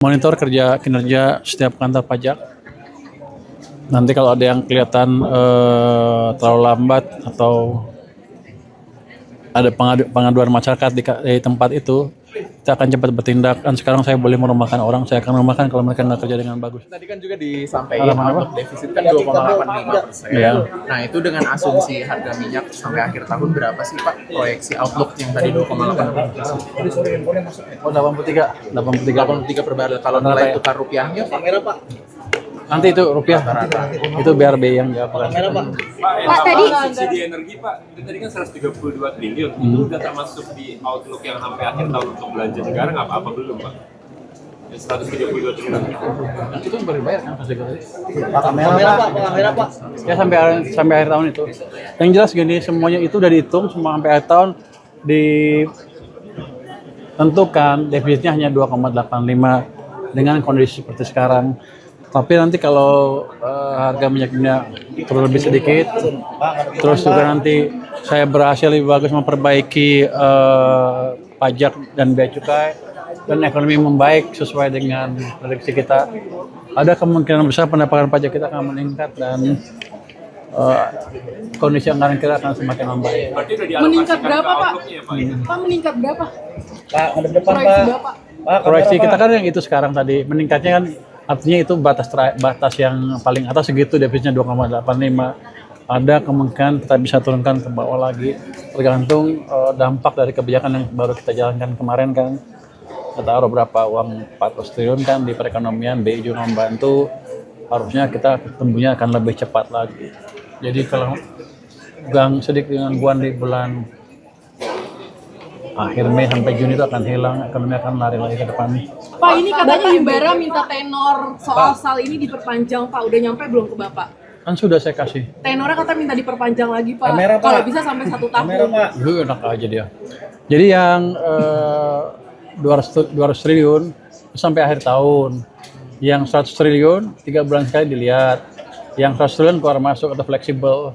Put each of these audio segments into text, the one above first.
Monitor kinerja setiap kantor pajak. Nanti kalau ada yang kelihatan terlalu lambat atau ada pengaduan masyarakat di tempat itu, kita akan cepat bertindak. Kan sekarang saya boleh merumahkan orang, saya akan merumahkan kalau mereka nggak kerja dengan bagus. Tadi kan juga disampaikan outlook defisit kan 2,85%. Iya. Nah itu dengan asumsi harga minyak sampai akhir tahun berapa sih Pak proyeksi outlook yang tadi 2,85%? Oh 83 83 per barrel. Kalau nilai tukar rupiahnya Pak? Nanti itu rupiah, itu biar BI yang jawab. Pak, tadi subsidi energi Pak, itu tadi kan 132 triliun, itu udah termasuk di outlook yang sampai akhir tahun untuk belanja negara nggak apa-apa belum Pak? Yang 132 triliun. Itu baru bayar kan pasti tadi. Kamera Pak. Ya sampai akhir tahun itu. Yang jelas gini, semuanya itu udah dihitung semua sampai akhir tahun ditentukan defisitnya hanya 2,85 dengan kondisi seperti sekarang. Tapi nanti kalau harga minyaknya turun lebih sedikit, terus juga nanti saya berhasil lebih bagus memperbaiki pajak dan bea cukai dan ekonomi membaik sesuai dengan prediksi kita, ada kemungkinan besar pendapatan pajak kita akan meningkat dan kondisi anggaran kita akan semakin membaik. Meningkat berapa Pak? Pak meningkat berapa? Pak, ada depan Proyeksi Pak. Bapak? Proyeksi kita kan yang itu sekarang tadi meningkatnya kan artinya itu batas yang paling atas segitu, defisitnya 2,85. Ada kemungkinan kita bisa turunkan ke bawah lagi tergantung dampak dari kebijakan yang baru kita jalankan kemarin kan. Kita taruh berapa uang 400 triliun kan di perekonomian, BI juga membantu, harusnya kita tumbuhnya akan lebih cepat lagi. Jadi kalau sedikit gangguan di bulan akhir Mei sampai Juni itu akan hilang, ekonomi akan lari lagi ke depan. Pak, ini katanya Himbara minta tenor soal SAL ini diperpanjang Pak, udah nyampe belum ke Bapak? Kan sudah saya kasih. Tenornya kata minta diperpanjang lagi Pak, Kamera, Pak. kalau bisa sampai 1 tahun. Kamera Pak. Lu enak aja dia. Jadi yang 200 triliun itu sampai akhir tahun. Yang 100 triliun 3 bulan sekali dilihat. Yang 100 triliun keluar masuk atau fleksibel.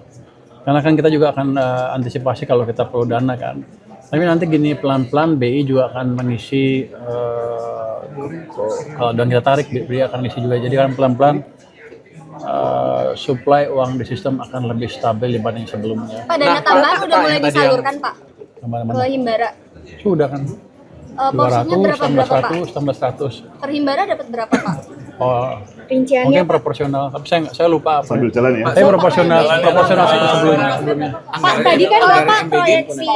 Karena kan kita juga akan antisipasi kalau kita perlu dana kan. Tapi nanti gini pelan-pelan BI juga akan mengisi kalau dan kita tarik BI akan mengisi juga. Jadi kan pelan-pelan supply uang di sistem akan lebih stabil dibanding sebelumnya. Pak, dana tambahan udah mulai disalurkan Pak Kemana-mana. ke Himbara. Sudah kan. Porsinya 200, berapa Pak? 1600. Per Himbara dapat berapa Pak? Oh, Rinciannya mungkin Pak? proporsional. Tapi saya lupa apa. Sambil jalan ya. Tapi proporsional sebelumnya. Pak, tadi kan Bapak proyeksi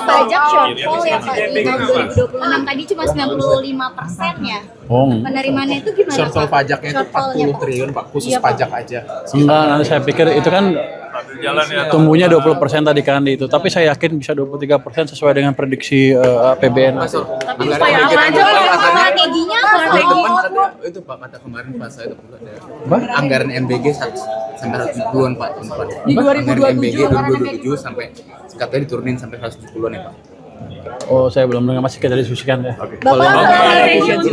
pajak shortfall ya Pak di tahun 2026 tadi cuma 95% ya. Penerimaannya itu gimana Shortfall Pak? pajaknya itu 40 triliun Pak, khusus Iya, Pak. pajak aja. Enggak, nanti saya pikir itu kan tumbuhnya 20% tadi kan di itu. Tapi saya yakin bisa 23% sesuai dengan prediksi APBN. Tapi supaya apa aja Pak? Strateginya Itu Pak kata kemarin Pak saya itu anggaran MBG sampai 170-an Pak. Di 2027 anggaran MBG 2027 sampai katanya diturunin sampai 170-an ya Pak. Oh, saya belum dengar, masih kita diskusikan ya. Bapak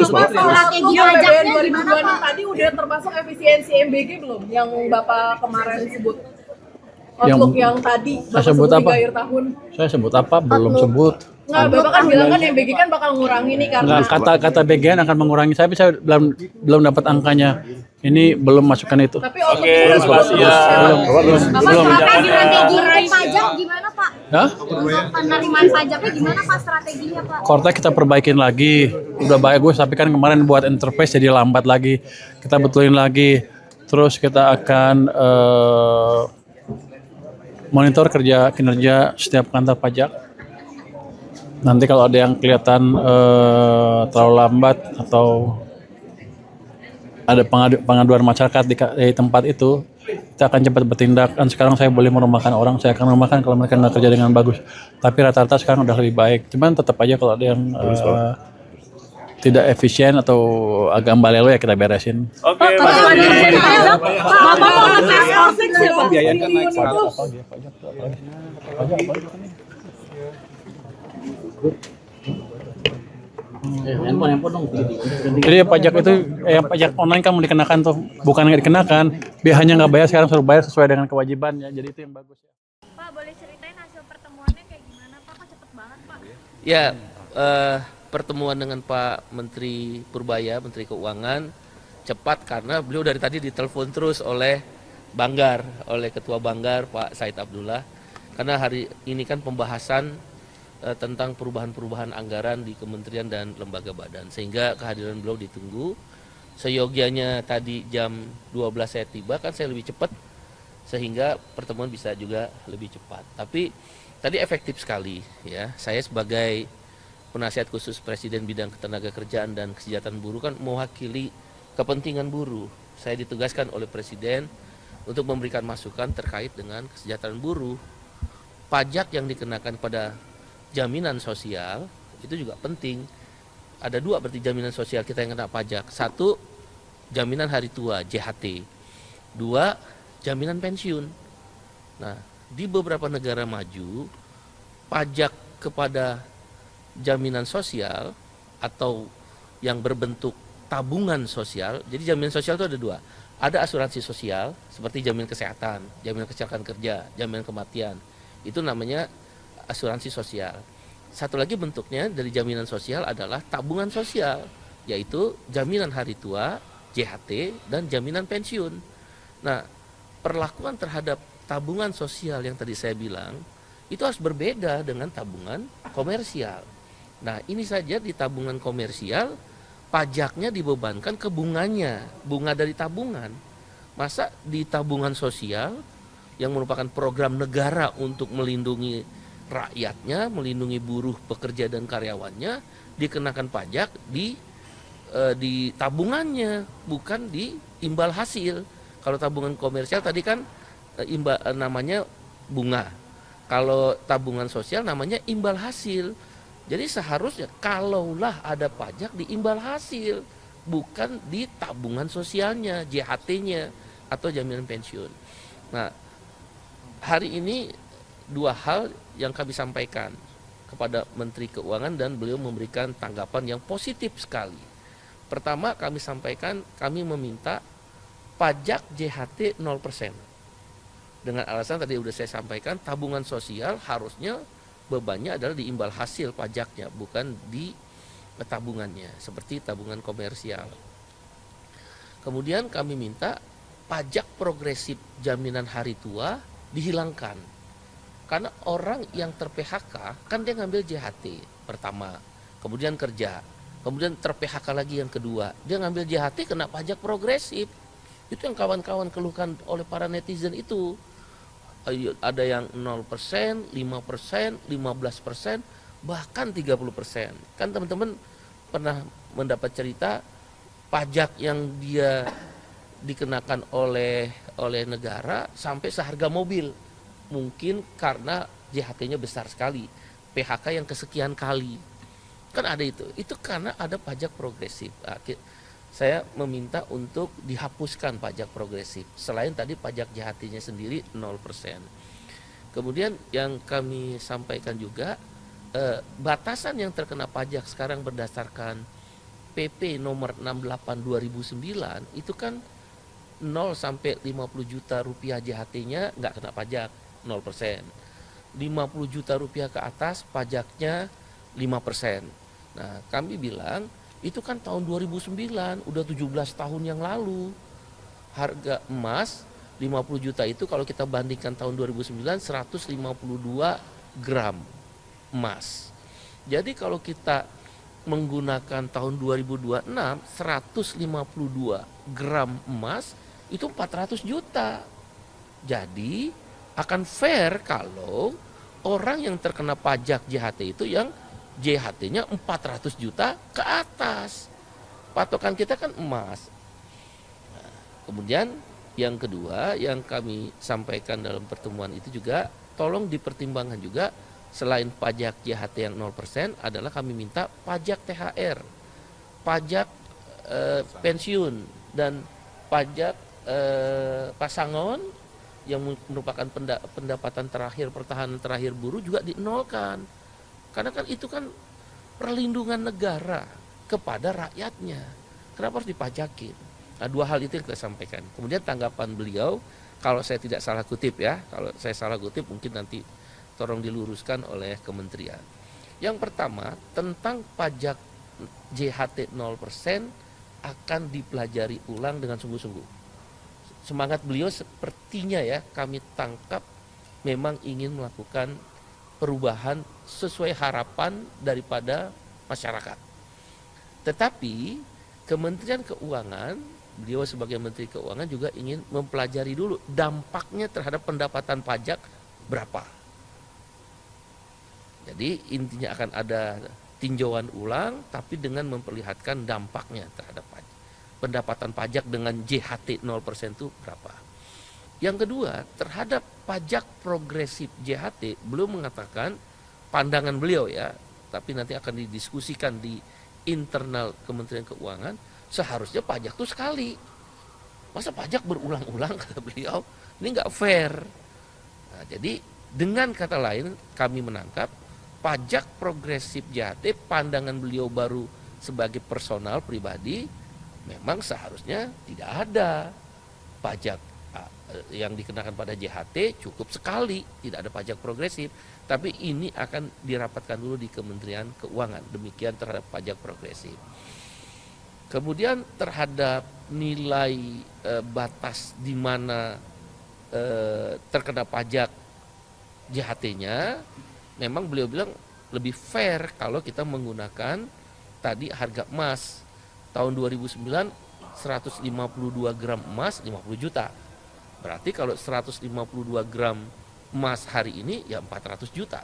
strategi Yang pajaknya BBN gimana 2026 Pak? tadi udah termasuk efisiensi MBG belum? Yang Bapak kemarin sebut? Yang- Outlook yang tadi Bapak sebut sebut apa? di akhir tahun. Saya sebut apa? Belum sebut. Nggak, Bapak kan bilang kan MBG kan bakal ngurangi nih karena Enggak, kata BGN akan mengurangi. Tapi saya belum dapat angkanya. Ini belum masukkan itu. tapi outlook Belum. Bapak strategi untuk pajak gimana Pak? Hah? Untuk penerimaan pajaknya gimana Pak strateginya Pak? Kortek kita perbaikin lagi, udah bagus, tapi kan kemarin buat interface jadi lambat lagi. Kita betulin lagi, terus kita akan monitor kinerja setiap kantor pajak. Nanti kalau ada yang kelihatan terlalu lambat atau ada pengaduan masyarakat di tempat itu, kita akan cepat bertindak. Kan sekarang saya boleh merumahkan orang, saya akan merumahkan kalau mereka nggak kerja dengan bagus. Tapi rata-rata sekarang udah lebih baik. Cuman tetap aja kalau ada yang tidak efisien atau agak balelo ya kita beresin. Bapak mau ngetes OSIX ya Pak? Pembiayaan kan naik Handphone dong. Jadi pajak itu, pajak online kan mau dikenakan tuh, bukan nggak dikenakan, biayanya nggak bayar sekarang suruh bayar sesuai dengan kewajibannya. Jadi itu yang bagus ya. Pak, boleh ceritain hasil pertemuannya kayak gimana Pak? Kok cepet banget Pak? Ya, pertemuan dengan Pak Menteri Purbaya, Menteri Keuangan, cepat karena beliau dari tadi ditelepon terus oleh Banggar, oleh Ketua Banggar Pak Said Abdullah. Karena hari ini kan pembahasan tentang perubahan-perubahan anggaran di kementerian dan lembaga badan. Sehingga kehadiran beliau ditunggu. Seyogianya tadi jam 12 saya tiba, kan saya lebih cepat sehingga pertemuan bisa juga lebih cepat. Tapi tadi efektif sekali ya. Saya sebagai penasihat khusus Presiden bidang ketenagakerjaan dan kesejahteraan buruh kan mewakili kepentingan buruh. Saya ditugaskan oleh Presiden untuk memberikan masukan terkait dengan kesejahteraan buruh. Pajak yang dikenakan pada jaminan sosial itu juga penting. Ada dua berarti jaminan sosial kita yang kena pajak. Satu, jaminan hari tua JHT. Dua, jaminan pensiun. Nah, di beberapa negara maju, pajak kepada jaminan sosial atau yang berbentuk tabungan sosial. Jadi jaminan sosial itu ada dua. Ada asuransi sosial seperti jaminan kesehatan, jaminan kecelakaan kerja, jaminan kematian. Itu namanya asuransi sosial. Satu lagi bentuknya dari jaminan sosial adalah tabungan sosial, yaitu jaminan hari tua, JHT, dan jaminan pensiun. Nah, perlakuan terhadap tabungan sosial yang tadi saya bilang, itu harus berbeda dengan tabungan komersial. Nah, ini saja di tabungan komersial, pajaknya dibebankan ke bunganya, bunga dari tabungan. Masa di tabungan sosial, yang merupakan program negara untuk melindungi rakyatnya, melindungi buruh, pekerja dan karyawannya, dikenakan pajak di tabungannya, bukan di imbal hasil. Kalau tabungan komersial tadi kan namanya bunga. Kalau tabungan sosial namanya imbal hasil. Jadi seharusnya kalaulah ada pajak di imbal hasil, bukan di tabungan sosialnya, JHT-nya atau jaminan pensiun. Nah, hari ini dua hal yang kami sampaikan kepada Menteri Keuangan dan beliau memberikan tanggapan yang positif sekali. Pertama, kami sampaikan kami meminta pajak JHT 0%. Dengan alasan tadi sudah saya sampaikan, tabungan sosial harusnya bebannya adalah di imbal hasil pajaknya, bukan di tabungannya, seperti tabungan komersial. Kemudian kami minta pajak progresif jaminan hari tua dihilangkan. Karena orang yang ter-PHK kan dia ngambil JHT pertama, kemudian kerja, kemudian ter-PHK lagi yang kedua, dia ngambil JHT kena pajak progresif. Itu yang kawan-kawan keluhkan oleh para netizen itu. Ada yang 0%, 5%, 15%, bahkan 30%. Kan teman-teman pernah mendapat cerita pajak yang dia dikenakan oleh negara sampai seharga mobil. Mungkin karena JHT-nya besar sekali, PHK yang kesekian kali. Kan ada itu karena ada pajak progresif. Saya meminta untuk dihapuskan pajak progresif. Selain tadi pajak JHT-nya sendiri 0%. Kemudian yang kami sampaikan juga, batasan yang terkena pajak sekarang berdasarkan PP nomor 68 2009 itu kan 0 sampai 50 juta rupiah JHT-nya nggak kena pajak. 0%. 50 juta rupiah ke atas pajaknya 5%. Nah, kami bilang itu kan tahun 2009, udah 17 tahun yang lalu. Harga emas 50 juta itu kalau kita bandingkan tahun 2009 152 gram emas. Jadi kalau kita menggunakan tahun 2026 152 gram emas itu 400 juta. Jadi akan fair kalau orang yang terkena pajak JHT itu yang JHT-nya 400 juta ke atas. Patokan kita kan emas. Nah, kemudian yang kedua yang kami sampaikan dalam pertemuan itu juga tolong dipertimbangkan juga selain pajak JHT yang 0% adalah kami minta pajak THR, pajak pensiun dan pajak pasangan yang merupakan pendapatan terakhir, pertahanan terakhir buruh juga dinolkan. Karena kan itu kan perlindungan negara kepada rakyatnya. Kenapa harus dipajakin? Nah, dua hal itu yang kita sampaikan. Kemudian tanggapan beliau, kalau saya tidak salah kutip ya, kalau saya salah kutip mungkin nanti tolong diluruskan oleh kementerian. Yang pertama, tentang pajak JHT 0% akan dipelajari ulang dengan sungguh-sungguh. Semangat beliau sepertinya ya kami tangkap memang ingin melakukan perubahan sesuai harapan daripada masyarakat. Tetapi Kementerian Keuangan, beliau sebagai Menteri Keuangan juga ingin mempelajari dulu dampaknya terhadap pendapatan pajak berapa. Jadi intinya akan ada tinjauan ulang tapi dengan memperlihatkan dampaknya terhadap pajak. Pendapatan pajak dengan JHT 0% itu berapa. Yang kedua, terhadap pajak progresif JHT belum mengatakan pandangan beliau ya, tapi nanti akan didiskusikan di internal Kementerian Keuangan, seharusnya pajak itu sekali. Masa pajak berulang-ulang, kata beliau, ini nggak fair. Nah, jadi dengan kata lain kami menangkap pajak progresif JHT, pandangan beliau baru sebagai personal pribadi, memang seharusnya tidak ada pajak yang dikenakan pada JHT cukup sekali, tidak ada pajak progresif. Tapi ini akan dirapatkan dulu di Kementerian Keuangan, demikian terhadap pajak progresif. Kemudian terhadap nilai batas di mana terkena pajak JHT-nya, memang beliau bilang lebih fair kalau kita menggunakan tadi harga emas. Tahun 2009 152 gram emas 50 juta. Berarti kalau 152 gram emas hari ini ya 400 juta.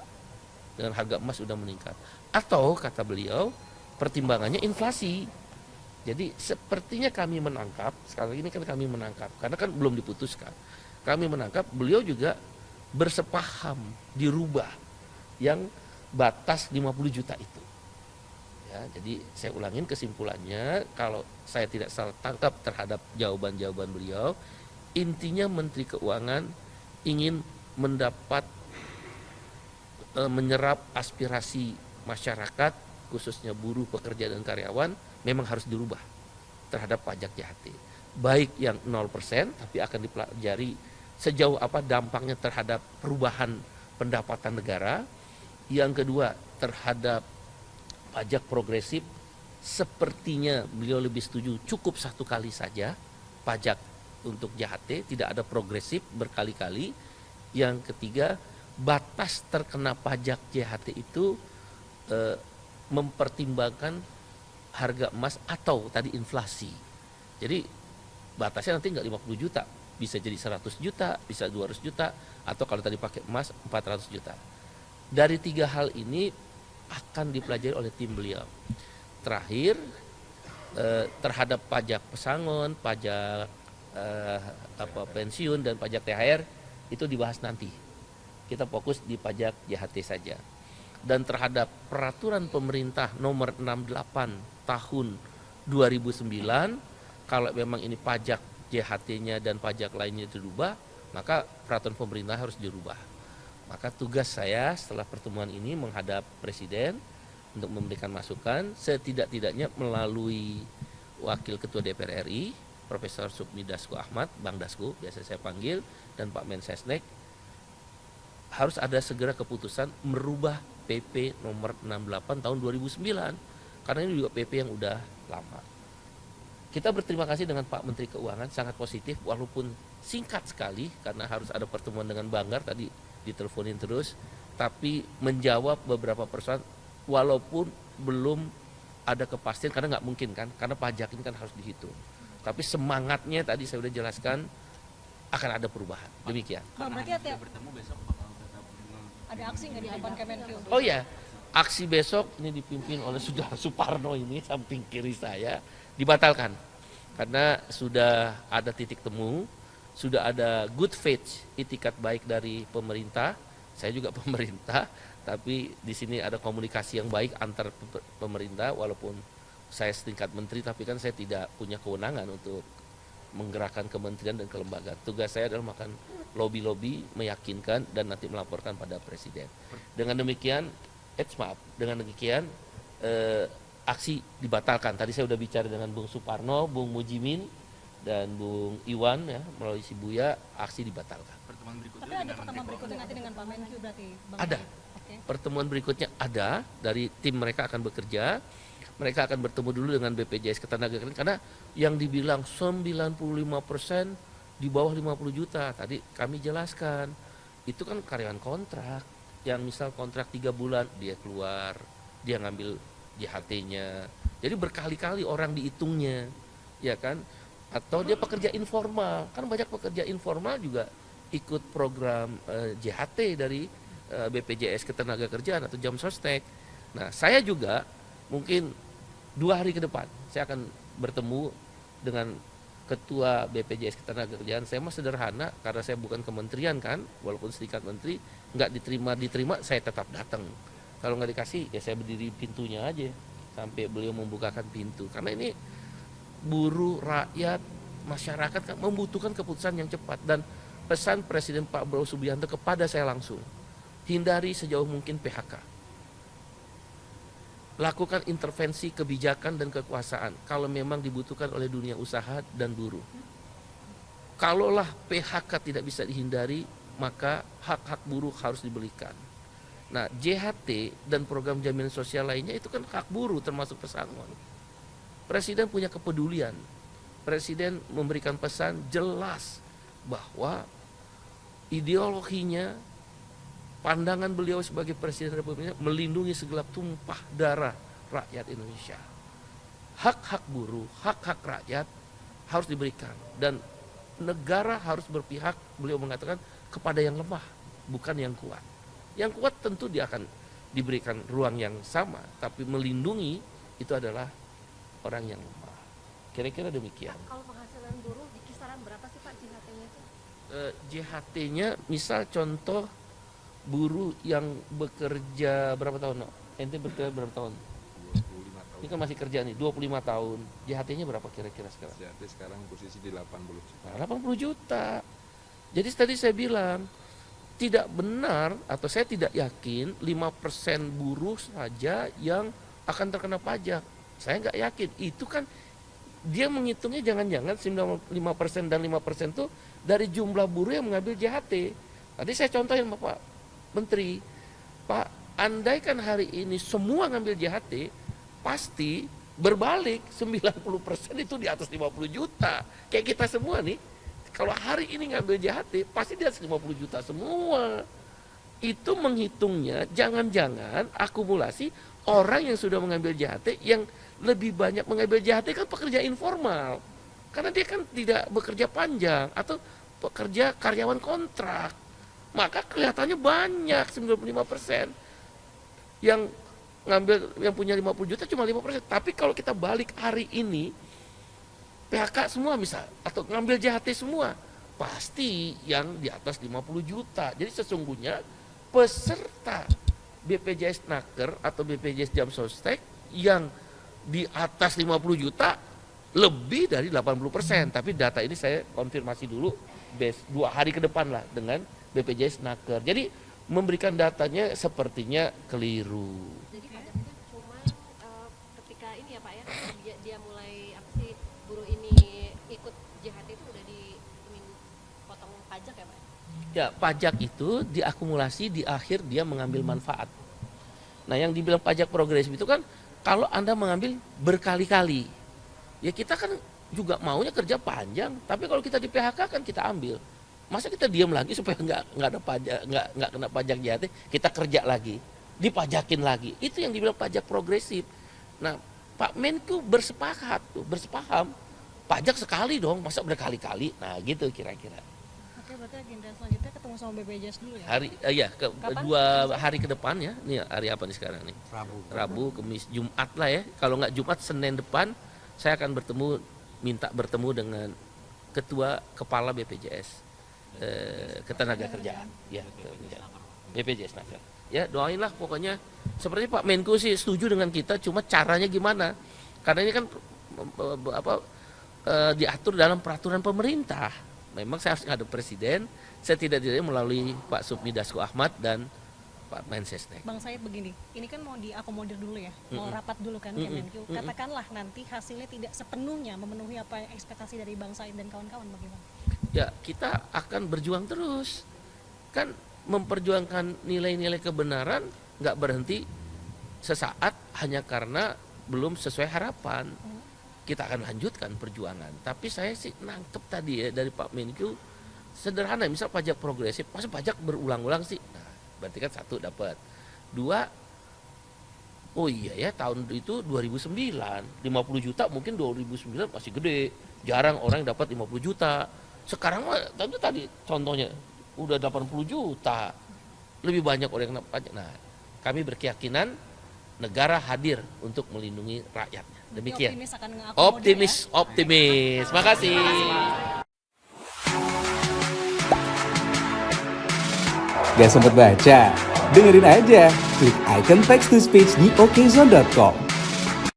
Dengan harga emas sudah meningkat. Atau kata beliau pertimbangannya inflasi. Jadi sepertinya kami menangkap, sekali ini kan kami menangkap, karena kan belum diputuskan. Kami menangkap beliau juga bersepaham dirubah yang batas 50 juta itu. Ya, jadi saya ulangin kesimpulannya, kalau saya tidak salah tangkap terhadap jawaban-jawaban beliau, intinya Menteri Keuangan ingin mendapat menyerap aspirasi masyarakat, khususnya buruh, pekerja dan karyawan, memang harus dirubah terhadap pajak JHT. Baik yang 0%, tapi akan dipelajari sejauh apa dampaknya terhadap perubahan pendapatan negara. Yang kedua, terhadap pajak progresif, sepertinya beliau lebih setuju cukup satu kali saja pajak untuk JHT, tidak ada progresif berkali-kali. Yang ketiga, batas terkena pajak JHT itu mempertimbangkan harga emas atau tadi inflasi. Jadi batasnya nanti nggak 50 juta, bisa jadi 100 juta, bisa 200 juta, atau kalau tadi pakai emas 400 juta. Dari tiga hal ini akan dipelajari oleh tim beliau. Terakhir, terhadap pajak pesangon, pajak pensiun dan pajak THR itu dibahas nanti. Kita fokus di pajak JHT saja. Dan terhadap peraturan pemerintah nomor 68 tahun 2009, kalau memang ini pajak JHT-nya dan pajak lainnya dirubah, maka peraturan pemerintah harus dirubah. Maka tugas saya setelah pertemuan ini menghadap Presiden untuk memberikan masukan, setidak-tidaknya melalui Wakil Ketua DPR RI, Profesor Sukmi Dasko Ahmad, Bang Dasko, biasa saya panggil, dan Pak Mensesnek, harus ada segera keputusan merubah PP nomor 68 tahun 2009, karena ini juga PP yang udah lama. Kita berterima kasih dengan Pak Menteri Keuangan, sangat positif, walaupun singkat sekali, karena harus ada pertemuan dengan Banggar, tadi diteleponin terus, tapi menjawab beberapa persoalan walaupun belum ada kepastian, karena nggak mungkin kan, karena pajak ini kan harus dihitung. Tapi semangatnya tadi saya sudah jelaskan akan ada perubahan. Demikian. Bang, berarti ada aksi nggak di depan Kemenkeu? Oh ya, aksi besok ini dipimpin oleh Saudara Suparno ini samping kiri saya dibatalkan karena sudah ada titik temu. Sudah ada good faith, itikat baik dari pemerintah, saya juga pemerintah, tapi di sini ada komunikasi yang baik antar pemerintah, walaupun saya setingkat menteri, tapi kan saya tidak punya kewenangan untuk menggerakkan kementerian dan kelembagaan. Tugas saya adalah makan lobby-lobby, meyakinkan, dan nanti melaporkan pada Presiden. Dengan demikian, aksi dibatalkan. Tadi saya sudah bicara dengan Bung Suparno, Bung Mujimin, dan Bung Iwan ya melalui si Buya, aksi dibatalkan. Pertemuan berikutnya Tapi ada pertemuan berikutnya nanti dengan Pak Menkyu berarti? Bang Ada. Oke. Pertemuan berikutnya ada, dari tim mereka akan bekerja. Mereka akan bertemu dulu dengan BPJS Ketenagakerjaan karena yang dibilang 95% di bawah 50 juta. Tadi kami jelaskan, itu kan karyawan kontrak yang misal kontrak 3 bulan dia keluar, dia ngambil JHT-nya. Jadi berkali-kali orang dihitungnya, ya kan? Atau dia pekerja informal, kan banyak pekerja informal juga ikut program JHT dari BPJS Ketenagakerjaan atau Jam Sostek. Nah, saya juga mungkin 2 hari ke depan saya akan bertemu dengan Ketua BPJS Ketenagakerjaan. Saya mah sederhana karena saya bukan kementerian kan, walaupun serikat menteri, nggak diterima saya tetap datang. Kalau nggak dikasih ya saya berdiri pintunya aja sampai beliau membukakan pintu. Karena ini buruh, rakyat, masyarakat kan membutuhkan keputusan yang cepat. Dan pesan Presiden Pak Prabowo Subianto kepada saya langsung, hindari sejauh mungkin PHK. Lakukan intervensi kebijakan dan kekuasaan kalau memang dibutuhkan oleh dunia usaha dan buruh. Kalaulah PHK tidak bisa dihindari, maka hak-hak buruh harus diberikan. Nah, JHT dan program jaminan sosial lainnya itu kan hak buruh termasuk pesangon. Presiden punya kepedulian. Presiden memberikan pesan jelas bahwa ideologinya, pandangan beliau sebagai Presiden Republik Indonesia melindungi segelap tumpah darah rakyat Indonesia. Hak-hak buruh, hak-hak rakyat harus diberikan. Dan negara harus berpihak, beliau mengatakan, kepada yang lemah, bukan yang kuat. Yang kuat tentu dia akan diberikan ruang yang sama, tapi melindungi itu adalah orang yang lemah. Kira-kira demikian. Kalau penghasilan buruh di kisaran berapa sih Pak JHT-nya itu? JHT-nya misal contoh buruh yang bekerja berapa tahun? No? Ente bekerja berapa tahun? 25 tahun. Ini kan masih kerja nih, 25 tahun. JHT-nya berapa kira-kira sekarang? JHT sekarang posisi di 80 juta. Nah, 80 juta. Jadi tadi saya bilang, tidak benar atau saya tidak yakin 5% buruh saja yang akan terkena pajak. Saya nggak yakin. Itu kan dia menghitungnya jangan-jangan 95% dan 5% itu dari jumlah buruh yang mengambil JHT. Tadi saya contohin Bapak Menteri, Pak, andaikan hari ini semua ngambil JHT, pasti berbalik 90% itu di atas 50 juta. Kayak kita semua nih, kalau hari ini ngambil JHT, pasti di atas 50 juta semua. Itu menghitungnya jangan-jangan akumulasi orang yang sudah mengambil JHT, yang lebih banyak mengambil JHT kan pekerja informal. Karena dia kan tidak bekerja panjang atau pekerja karyawan kontrak. Maka kelihatannya banyak 95%. Yang ngambil, yang punya 50 juta cuma 5%. Tapi kalau kita balik hari ini, PHK semua misal, atau ngambil JHT semua, pasti yang di atas 50 juta. Jadi sesungguhnya peserta BPJS Naker atau BPJS Jam Sostek yang di atas 50 juta lebih dari 80%. Tapi data ini saya konfirmasi dulu 2 hari ke depan lah dengan BPJS Naker. Jadi memberikan datanya sepertinya keliru. Jadi pajak itu cuma ketika ini ya Pak ya, dia mulai apa sih, buruh ini ikut JHT itu udah dipotong pajak ya Pak? Ya, pajak itu diakumulasi di akhir dia mengambil manfaat. Nah, yang dibilang pajak progresif itu kan kalau Anda mengambil berkali-kali. Ya kita kan juga maunya kerja panjang, tapi kalau kita di PHK kan kita ambil. Masa kita diam lagi supaya nggak ada pajak, nggak kena pajak JHT, kita kerja lagi, dipajakin lagi. Itu yang dibilang pajak progresif. Nah, Pak Menkyu bersepaham, pajak sekali dong, masa berkali-kali. Nah, gitu kira-kira. Oke, berarti agenda selanjutnya ketemu sama BPJS dulu ya? Kapan? 2 hari ke depan ya. Nih hari apa nih sekarang nih? Rabu, Kamis, Jumat lah ya. Kalau nggak Jumat, Senin depan saya akan minta bertemu dengan Ketua Kepala BPJS Ketenagakerjaan, ya, BPJS Naker. Ya, doainlah pokoknya. Seperti Pak Menko sih setuju dengan kita, cuma caranya gimana? Karena ini kan diatur dalam peraturan pemerintah. Memang saya harus ngadep presiden, saya tidak melalui Pak Supmi Dasko Ahmad dan Pak Mensesnek. Bang Said begini, ini kan mau diakomodir dulu ya, mau rapat dulu kan Kemenq. Katakanlah nanti hasilnya tidak sepenuhnya memenuhi apa yang ekspektasi dari Bang Said dan kawan-kawan, bagaimana? Ya kita akan berjuang terus. Kan memperjuangkan nilai-nilai kebenaran nggak berhenti sesaat hanya karena belum sesuai harapan. Kita akan lanjutkan perjuangan. Tapi saya sih nangkep tadi ya dari Pak Menkyu sederhana, misal pajak progresif, masa pajak berulang-ulang sih? Nah, berarti kan 1 dapat. 2, oh iya ya tahun itu 2009, 50 juta mungkin 2009 masih gede. Jarang orang yang dapat 50 juta. Sekarang mah tadi contohnya udah 80 juta. Lebih banyak orang yang dapat pajak. Nah, kami berkeyakinan negara hadir untuk melindungi rakyatnya. Demikian. Optimis akan mengakomodir Optimis. Makasih. Gak sempet baca? Dengerin aja, klik icon text to speech di okezone.com.